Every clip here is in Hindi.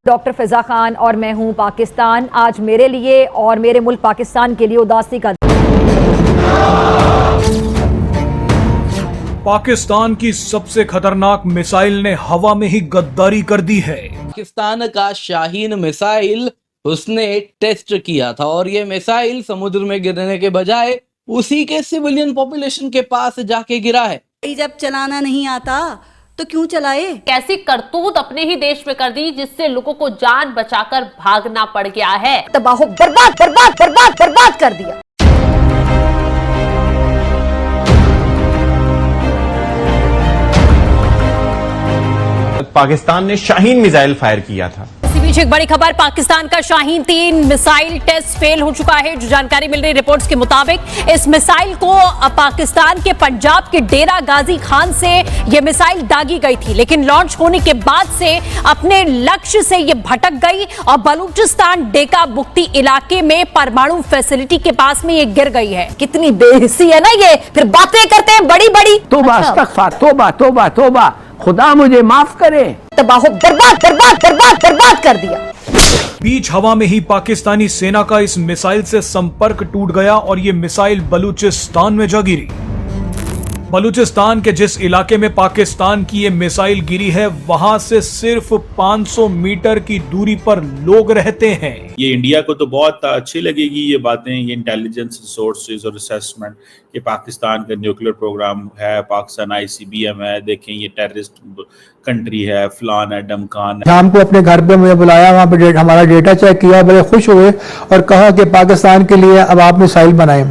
डॉक्टर फिजा खान और मैं हूं पाकिस्तान। आज मेरे लिए और मेरे मुल्क पाकिस्तान के लिए उदासी का पाकिस्तान की सबसे खतरनाक मिसाइल ने हवा में ही गद्दारी कर दी है। पाकिस्तान का शाहीन मिसाइल उसने टेस्ट किया था और ये मिसाइल समुद्र में गिरने के बजाय उसी के सिविलियन पॉपुलेशन के पास जाके गिरा है। जब चलाना नहीं आता तो क्यों चलाए? कैसी करतूत अपने ही देश में कर दी जिससे लोगों को जान बचाकर भागना पड़ गया है। तबाह बर्बाद बर्बाद बर्बाद बर्बाद कर दिया। पाकिस्तान ने शाहीन मिसाइल फायर किया था। इसी बीच एक बड़ी खबर, पाकिस्तान का शाहीन 3 मिसाइल टेस्ट फेल हो चुका है। जो जानकारी मिल रही रिपोर्ट्स के मुताबिक इस मिसाइल को पाकिस्तान के पंजाब के डेरा गाजी खान से यह मिसाइल दागी गई थी, लेकिन लॉन्च होने के बाद से अपने लक्ष्य से यह भटक गई और बलूचिस्तान डेका बुक्ती इलाके में परमाणु फैसिलिटी के पास में ये गिर गई है। कितनी बेहिस्सी है ना ये, फिर बातें करते हैं बड़ी बड़ी। तौबा इस्तग़फ़ार, तौबा तौबा तौबा, खुदा मुझे माफ करे। तबाह बर्बाद बर्बाद बर्बाद बर्बाद कर दिया। बीच हवा में ही पाकिस्तानी सेना का इस मिसाइल से संपर्क टूट गया और ये मिसाइल बलूचिस्तान में जा गिरी। बलूचिस्तान के जिस इलाके में पाकिस्तान की ये मिसाइल गिरी है, वहां से सिर्फ 500 मीटर की दूरी पर लोग रहते हैं। ये इंडिया को तो बहुत अच्छी लगेगी ये बातें, ये इंटेलिजेंस रिसोर्सेज और असेसमेंट कि पाकिस्तान का न्यूक्लियर प्रोग्राम है, पाकिस्तान ICBM है, देखें ये टेररिस्ट कंट्री है, फलान है, डमकान है। शाम को अपने घर पे मुझे बुलाया, वहाँ पे हमारा डेटा चेक किया, बड़े खुश हुए और कहा कि पाकिस्तान के लिए अब आप मिसाइल बनाएं।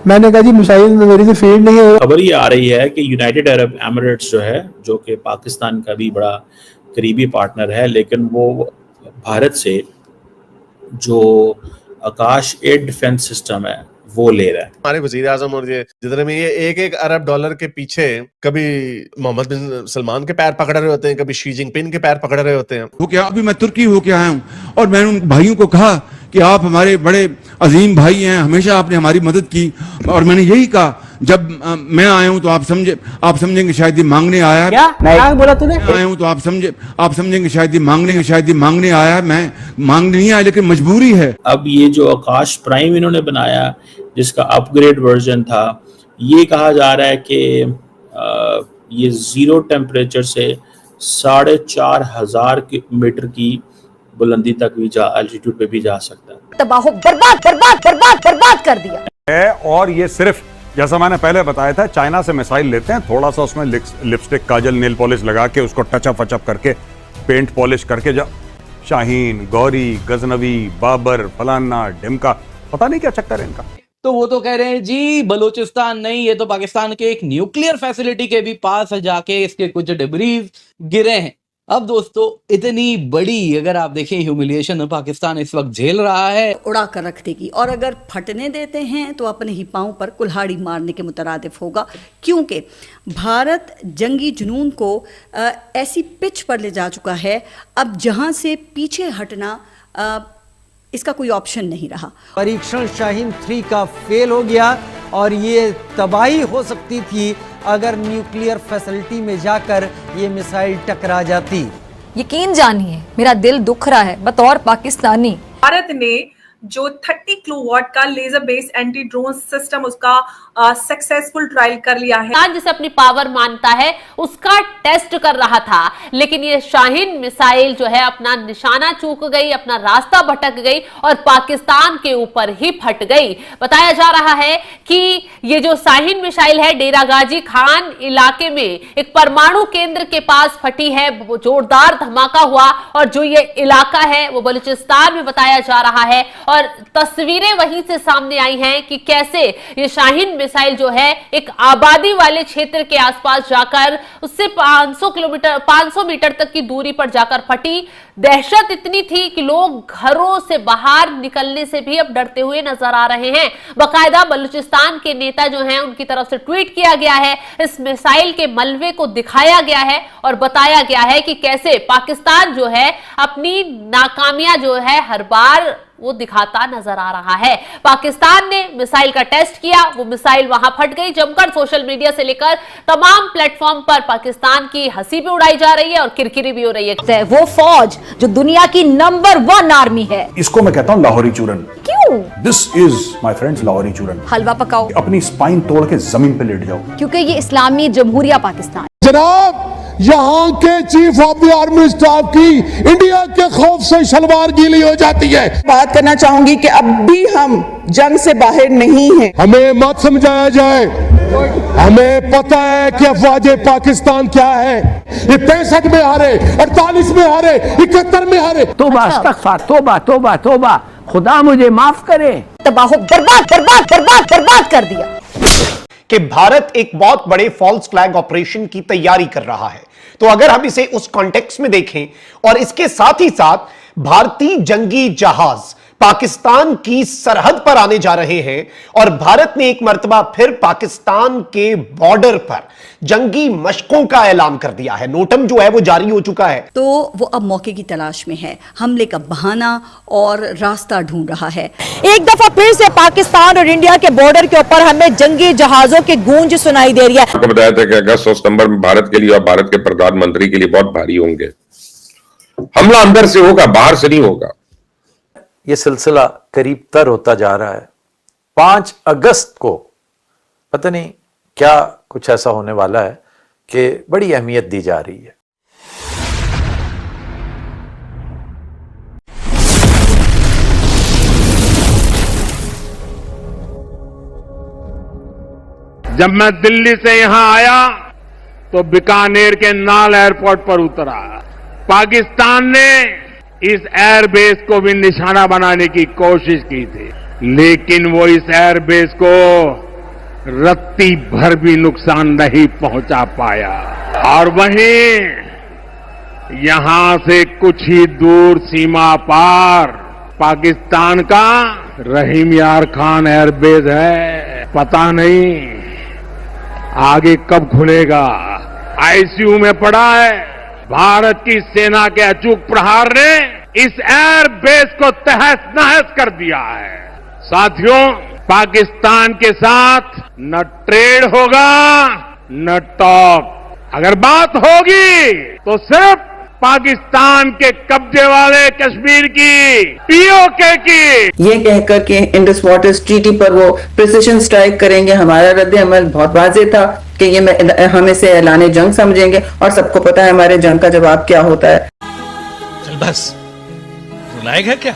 मैंने कहा जी मिसाइल मेरी तो फील्ड नहीं है। खबर ये आ रही है कि यूनाइटेड अरब एमिरेट्स जो है, जो कि पाकिस्तान का भी बड़ा करीबी पार्टनर है, लेकिन वो भारत से जो आकाश एयर डिफेंस सिस्टम है वो ले रहा है। हमारे वजीर आजम और ये जितने में ये एक अरब डॉलर के पीछे कभी मोहम्मद बिन सलमान के पैर पकड़ रहे होते हैं, कभी शी जिनपिंग के पैर पकड़ रहे होते हैं। वो क्या, अभी मैं तुर्की होके आया हूँ और मैंने उन भाइयों को कहा कि आप हमारे बड़े अजीम भाई हैं, हमेशा आपने हमारी मदद की, और मैंने यही कहा जब मैं आया हूं तो आप समझेंगे शायद ये मांगने आया। क्या बोला तूने? आया हूं तो आप समझेंगे शायद ये मांगने आया। मैं मांगने नहीं आया, लेकिन मजबूरी है। अब ये जो आकाश प्राइम इन्होंने बनाया, जिसका अपग्रेड वर्जन था, ये कहा जा रहा है कि ये 0 टेम्परेचर से 4,500 मीटर की बुलंदी तक भी एल्टीट्यूड पे भी जा सकता है। तबाह बर्बाद बर्बाद बर्बाद बर्बाद कर दिया है। और ये सिर्फ जैसा मैंने पहले बताया था, चाइना से मिसाइल लेते हैं, थोड़ा सा उसमें लिपस्टिक, काजल, नेल पॉलिश लगा के उसको टचअप वचअप करके पेंट पॉलिश करके शाहीन, गौरी, गजनवी, बाबर, फलाना, ढिमका, पता नहीं क्या चक्कर है इनका। तो वो तो कह रहे हैं जी बलूचिस्तान नहीं, ये तो पाकिस्तान के एक न्यूक्लियर फैसिलिटी के भी पास जाके इसके कुछ डिब्रीज गिरे हैं। अब दोस्तों, इतनी बड़ी अगर आप देखें ह्यूमिलिएशन पाकिस्तान इस वक्त झेल रहा है, उड़ा कर रख देगी, और अगर फटने देते हैं तो अपने ही पांव पर कुल्हाड़ी मारने के मुतरादिफ होगा, क्योंकि भारत जंगी जुनून को ऐसी पिच पर ले जा चुका है, अब जहां से पीछे हटना इसका कोई ऑप्शन नहीं रहा। परीक्षण शाहीन 3 का फेल हो गया और ये तबाही हो सकती थी अगर न्यूक्लियर फैसिलिटी में जाकर ये मिसाइल टकरा जाती। यकीन जानिए, मेरा दिल दुख रहा है बतौर पाकिस्तानी। भारत ने जो 30 किलोवाट का laser based anti drone system उसका सक्सेसफुल ट्रायल कर लिया है, जिसे अपनी पावर मानता है, उसका टेस्ट कर रहा था, लेकिन ये शाहीन मिसाइल जो है अपना निशाना चूक गई, अपना रास्ता भटक गई और पाकिस्तान के ऊपर ही फट गई। बताया जा रहा है कि ये जो शाहीन मिसाइल है डेरा गाजी खान इलाके में एक परमाणु केंद्र के पास फटी है, जोरदार धमाका हुआ, और जो ये इलाका है वो बलूचिस्तान में बताया जा रहा है। और तस्वीरें वहीं से सामने आई हैं कि कैसे ये शाहीन मिसाइल जो है एक आबादी वाले क्षेत्र के आसपास जाकर उससे 500 मीटर तक की दूरी पर जाकर फटी। दहशत इतनी थी कि लोग घरों से बाहर निकलने से भी अब डरते हुए नजर आ रहे हैं। बाकायदा बलूचिस्तान के नेता जो हैं उनकी तरफ से ट्वीट किया गया है, इस मिसाइल के मलबे को दिखाया गया है और बताया गया है कि कैसे पाकिस्तान जो है अपनी नाकामियां जो है हर बार वो दिखाता नजर आ रहा है। पाकिस्तान ने मिसाइल का टेस्ट किया, वो मिसाइल वहां फट गई। जमकर सोशल मीडिया से लेकर तमाम प्लेटफॉर्म पर पाकिस्तान की हंसी भी उड़ाई जा रही है और किरकिरी भी हो रही है। वो फौज जो दुनिया की नंबर 1 आर्मी है, इसको मैं कहता हूँ लाहौरी चूरन। क्यों? This is my friends Lahori चूरन। हलवा पकाओ, अपनी स्पाइन तोड़ के जमीन पे लेट जाओ, क्योंकि ये इस्लामी जमहूरिया पाकिस्तान। जनाब, यहाँ के chief of the army staff की इंडिया के खौफ से शलवार गीली हो जाती है। बात करना चाहूंगी कि अब भी हम जंग से बाहर नहीं हैं। हमें मत समझाया जाए, हमें पता है कि अफवाज पाकिस्तान क्या है। ये 65 में हारे, 48 में हारे, 71 में हारे। तोबा, खुदा मुझे माफ करे। तबाह बर्बाद बर्बाद बर्बाद बर्बाद कर दिया कि भारत एक बहुत बड़े फॉल्स फ्लैग ऑपरेशन की तैयारी कर रहा है। तो अगर हम इसे उस कॉन्टेक्स्ट में देखें और इसके साथ ही साथ भारतीय जंगी जहाज पाकिस्तान की सरहद पर आने जा रहे हैं और भारत ने एक मर्तबा फिर पाकिस्तान के बॉर्डर पर जंगी मशकों का ऐलान कर दिया है। नोटम जो है वो जारी हो चुका है। तो वो अब मौके की तलाश में है, हमले का बहाना और रास्ता ढूंढ रहा है। एक दफा फिर से पाकिस्तान और इंडिया के बॉर्डर के ऊपर हमें जंगी जहाजों की गूंज सुनाई दे रही है। आपको बताया था कि अगस्त और सितंबर में भारत के लिए और भारत के प्रधानमंत्री के लिए बहुत भारी होंगे। हमला अंदर से होगा, बाहर से नहीं होगा। ये सिलसिला करीब तर होता जा रहा है। 5 अगस्त को पता नहीं क्या कुछ ऐसा होने वाला है कि बड़ी अहमियत दी जा रही है। जब मैं दिल्ली से यहां आया तो बीकानेर के नाल एयरपोर्ट पर उतरा। पाकिस्तान ने इस एयरबेस को भी निशाना बनाने की कोशिश की थी, लेकिन वो इस एयरबेस को रत्ती भर भी नुकसान नहीं पहुंचा पाया। और वहीं यहां से कुछ ही दूर सीमा पार पाकिस्तान का रहीम यार खान एयरबेस है। पता नहीं आगे कब खुलेगा। आईसीयू में पड़ा है। भारत की सेना के अचूक प्रहार ने इस एयरबेस को तहस नहस कर दिया है। साथियों, पाकिस्तान के साथ न ट्रेड होगा न टॉक। अगर बात होगी तो सिर्फ पाकिस्तान के कब्जे वाले कश्मीर की, पीओके की। ये कहकर कि इंडस वाटर्स ट्रीटी पर वो प्रिसिशन स्ट्राइक करेंगे, हमारा रद्द अमल बहुत वाज़ेह था कि ये हम इसे ऐलान जंग समझेंगे और सबको पता है हमारे जंग का जवाब क्या होता है। चल बस, रुलाएगा क्या?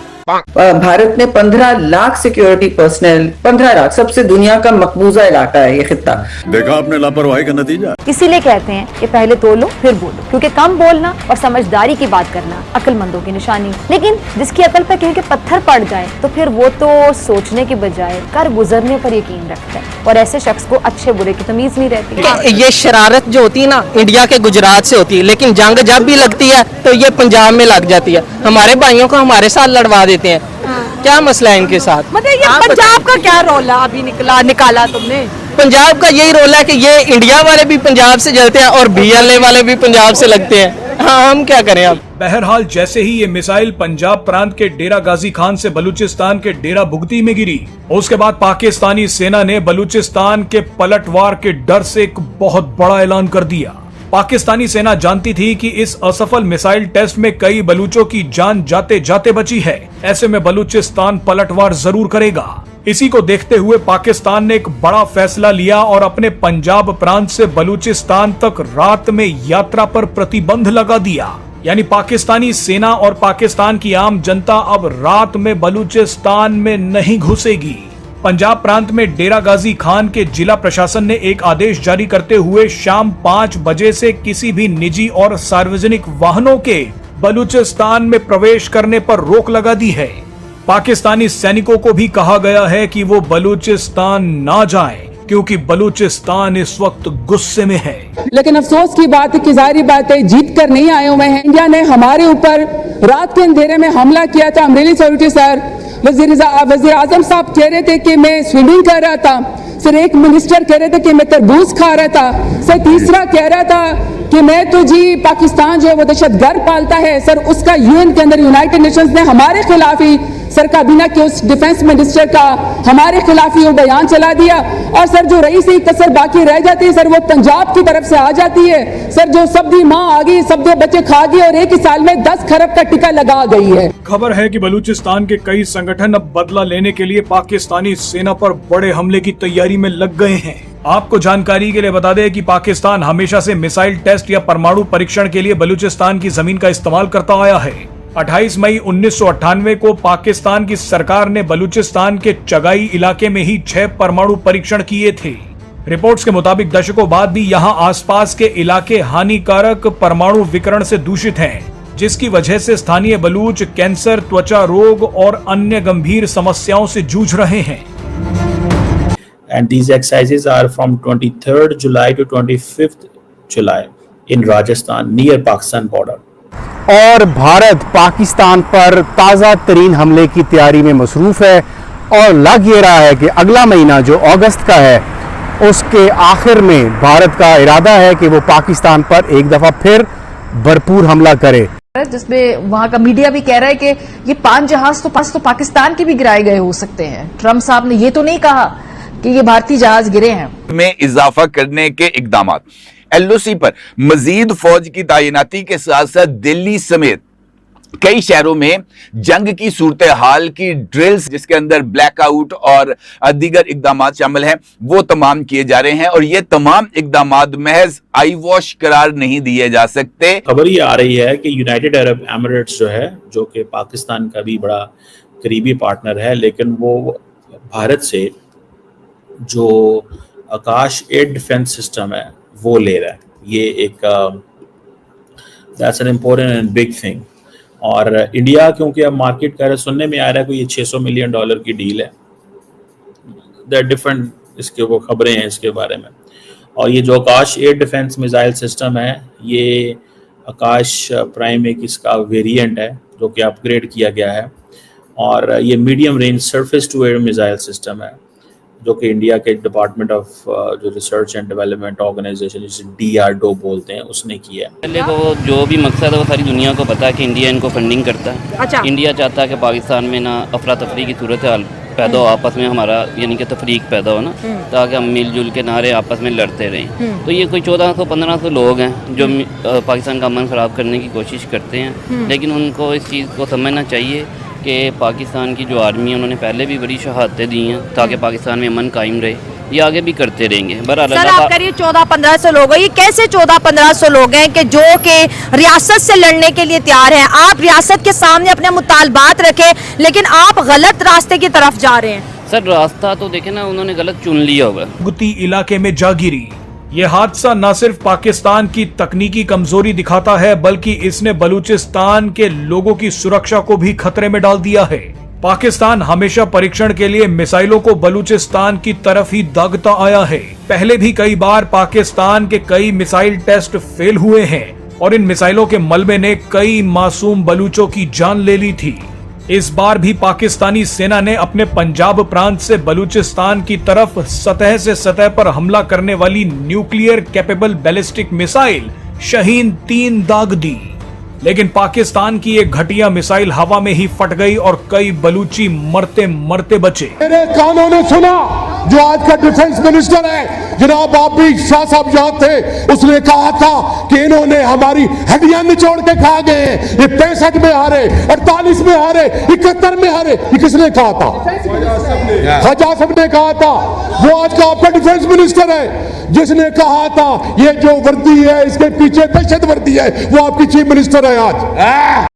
भारत ने 15 लाख सिक्योरिटी पर्सनल, 15 लाख, सबसे दुनिया का मकबूजा इलाका है ये खित्ता। देखा आपने लापरवाही का नतीजा। इसीलिए कहते हैं कि पहले तोलो फिर बोलो, क्योंकि कम बोलना और समझदारी की बात करना अक्लमंदों की निशानी। लेकिन जिसकी अकल पर कहीं के पत्थर पड़ जाए तो फिर वो तो सोचने के बजाय कर गुजरने पर यकीन रखता है, और ऐसे शख्स को अच्छे बुरे की तमीज नहीं रहती। ये शरारत जो होती है ना, इंडिया के गुजरात से होती है, लेकिन जंग जब भी लगती है तो ये पंजाब में लग जाती है। हमारे भाइयों को हमारे साथ लड़वा देते हैं। क्या मसला है इनके साथ? मतलब ये पंजाब का क्या रोल है अभी निकाला तुमने? पंजाब का यही रोल है कि ये इंडिया वाले भी पंजाब से जलते हैं और बीएलए वाले भी पंजाब से लगते हैं। हाँ, हम क्या करें अब। बहरहाल जैसे ही ये मिसाइल पंजाब प्रांत के डेरा गाजी खान से बलूचिस्तान के डेरा भुगती में गिरी, उसके बाद पाकिस्तानी सेना ने बलूचिस्तान के पलटवार के डर से एक बहुत बड़ा ऐलान कर दिया। पाकिस्तानी सेना जानती थी कि इस असफल मिसाइल टेस्ट में कई बलूचों की जान जाते जाते बची है। ऐसे में बलूचिस्तान पलटवार जरूर करेगा। इसी को देखते हुए पाकिस्तान ने एक बड़ा फैसला लिया और अपने पंजाब प्रांत से बलूचिस्तान तक रात में यात्रा पर प्रतिबंध लगा दिया। यानी पाकिस्तानी सेना और पाकिस्तान की आम जनता अब रात में बलूचिस्तान में नहीं घुसेगी। पंजाब प्रांत में डेरा गाजी खान के जिला प्रशासन ने एक आदेश जारी करते हुए शाम 5 बजे से किसी भी निजी और सार्वजनिक वाहनों के बलूचिस्तान में प्रवेश करने पर रोक लगा दी है। पाकिस्तानी सैनिकों को भी कहा गया है कि वो बलूचिस्तान ना जाएं, क्योंकि बलूचिस्तान इस वक्त गुस्से में है। लेकिन अफसोस की बात है कि जाहिर बात है जीत कर नहीं आए हुए हैं। इंडिया ने हमारे ऊपर रात के अंधेरे में हमला किया था। अमरेली सॉरी सर, वजीर आजम साहब कह रहे थे कि मैं स्विमिंग कर रहा था। सर, एक मिनिस्टर कह रहे थे कि मैं तरबूज खा रहा था। सर, तीसरा कह रहा था कि मैं तो जी पाकिस्तान जो है वो दहशतगर्द पालता है। सर, उसका यूएन के अंदर यूनाइटेड नेशंस ने हमारे खिलाफ ही सर काबीना के उस डिफेंस मिनिस्टर का हमारे खिलाफ ही वो बयान चला दिया। और सर जो रही सी कसर बाकी रह जाती है सर, वो पंजाब की तरफ से आ जाती है। सर जो सब्जी माँ आ गई, सब दो बच्चे खा गए और एक ही साल में 10 खरब का टिका लगा गई है। खबर है कि बलूचिस्तान के कई संगठन अब बदला लेने के लिए पाकिस्तानी सेना पर बड़े हमले की तैयारी में लग गए हैं। आपको जानकारी के लिए बता दें कि पाकिस्तान हमेशा से मिसाइल टेस्ट या परमाणु परीक्षण के लिए बलूचिस्तान की जमीन का इस्तेमाल करता आया है। 28 मई 1998 को पाकिस्तान की सरकार ने बलूचिस्तान के चगाई इलाके में ही 6 परमाणु परीक्षण किए थे। रिपोर्ट्स के मुताबिक दशकों बाद भी यहां आसपास के इलाके हानिकारक परमाणु विकिरण से दूषित हैं, जिसकी वजह से स्थानीय बलूच कैंसर, त्वचा रोग और अन्य गंभीर समस्याओं से जूझ रहे हैं। And these exercises are from 23rd July to 25th July in Rajasthan near Pakistan border. और भारत पाकिस्तान पर ताज़ा तरीन हमले की तैयारी में मसरूफ है और लग ये रहा है कि अगला महीना जो अगस्त का है उसके आखिर में भारत का इरादा है कि वो पाकिस्तान पर एक दफ़ा फिर भरपूर हमला करे, जिसमें वहां का मीडिया भी कह रहा है कि ये 5 जहाज तो पाकिस्तान के भी गिराए गए हो सकते हैं। ट्रंप साहब ने ये तो नहीं कहा कि ये भारतीय जहाज गिरे हैं। में इजाफा करने के इकदाम, एलओसी पर मजीद फौज की तैनाती के साथ साथ दिल्ली समेत कई शहरों में जंग की सूरत हाल की ड्रिल्स, जिसके अंदर ब्लैकआउट और दीगर इकदाम शामिल हैं, वो तमाम किए जा रहे हैं और ये तमाम इकदाम महज आई वॉश करार नहीं दिए जा सकते। खबर ये आ रही है कि यूनाइटेड अरब एमिरेट्स जो है, जो कि पाकिस्तान का भी बड़ा करीबी पार्टनर है, लेकिन वो भारत से जो आकाश एयर डिफेंस सिस्टम है वो ले रहा है। ये एक that's an important and big thing. और इंडिया क्योंकि अब मार्केट कर सुनने में आ रहा है कोई ये $600 मिलियन की डील है, दैट डिफरेंट इसके वो खबरें हैं इसके बारे में। और ये जो आकाश एयर डिफेंस मिसाइल सिस्टम है, ये आकाश प्राइम एक इसका वेरिएंट है जो कि अपग्रेड किया गया है और ये medium range surface to air missile system है जो कि इंडिया के डिपार्टमेंट ऑफ जो रिसर्च एंड डेवलपमेंट ऑर्गेनाइजेशन जिसे DRDO बोलते हैं उसने किया है। पहले वो जो भी मकसद है वो सारी दुनिया को पता है कि इंडिया इनको फंडिंग करता है। अच्छा। इंडिया चाहता है कि पाकिस्तान में ना अफरा तफरी की सूरत हाल पैदा हो, आपस में हमारा यानी कि तफरीक पैदा हो ना, ताकि हम मिलजुल के नारे आपस में लड़ते रहें। तो ये कोई 1400-1500 लोग हैं जो पाकिस्तान का अमन ख़राब करने की कोशिश करते हैं, लेकिन उनको इस चीज़ को समझना चाहिए कि पाकिस्तान की जो आर्मी है उन्होंने पहले भी बड़ी शहादतें दी हैं ताकि पाकिस्तान में अमन कायम रहे, ये आगे भी करते रहेंगे। सर आप कह रही है 1400-1500 लोग हैं, ये कैसे 1400-1500 लोग हैं कि जो कि रियासत से लड़ने के लिए तैयार हैं? आप रियासत के सामने अपने मुतालबात रखें, लेकिन आप गलत रास्ते की तरफ जा रहे हैं। सर रास्ता तो देखे ना, उन्होंने गलत चुन लिया होगा। गुती इलाके में जा गिरी ये हादसा न सिर्फ पाकिस्तान की तकनीकी कमजोरी दिखाता है, बल्कि इसने बलूचिस्तान के लोगों की सुरक्षा को भी खतरे में डाल दिया है। पाकिस्तान हमेशा परीक्षण के लिए मिसाइलों को बलूचिस्तान की तरफ ही दागता आया है। पहले भी कई बार पाकिस्तान के कई मिसाइल टेस्ट फेल हुए हैं और इन मिसाइलों के मलबे ने कई मासूम बलूचों की जान ले ली थी। इस बार भी पाकिस्तानी सेना ने अपने पंजाब प्रांत से बलूचिस्तान की तरफ सतह से सतह पर हमला करने वाली न्यूक्लियर कैपेबल बैलिस्टिक मिसाइल शाहीन-3 दाग दी, लेकिन पाकिस्तान की एक घटिया मिसाइल हवा में ही फट गई और कई बलूची मरते मरते बचे। मेरे कानों ने सुना जो आज का डिफेंस मिनिस्टर है जनाब आप भी शाह साहब यहाँ थे, उसने कहा था कि इन्होंने हमारी हड्डियां निचोड़ के खा गए। ये 65 में हारे, 48 में हारे, 71 में हारे। ये किसने कहा था? ख्वाजा साहब ने कहा था। वो आज का आपका डिफेंस मिनिस्टर है जिसने कहा था ये जो वर्दी है इसके पीछे दहशत वर्दी है, वो आपकी चीफ मिनिस्टर है आज।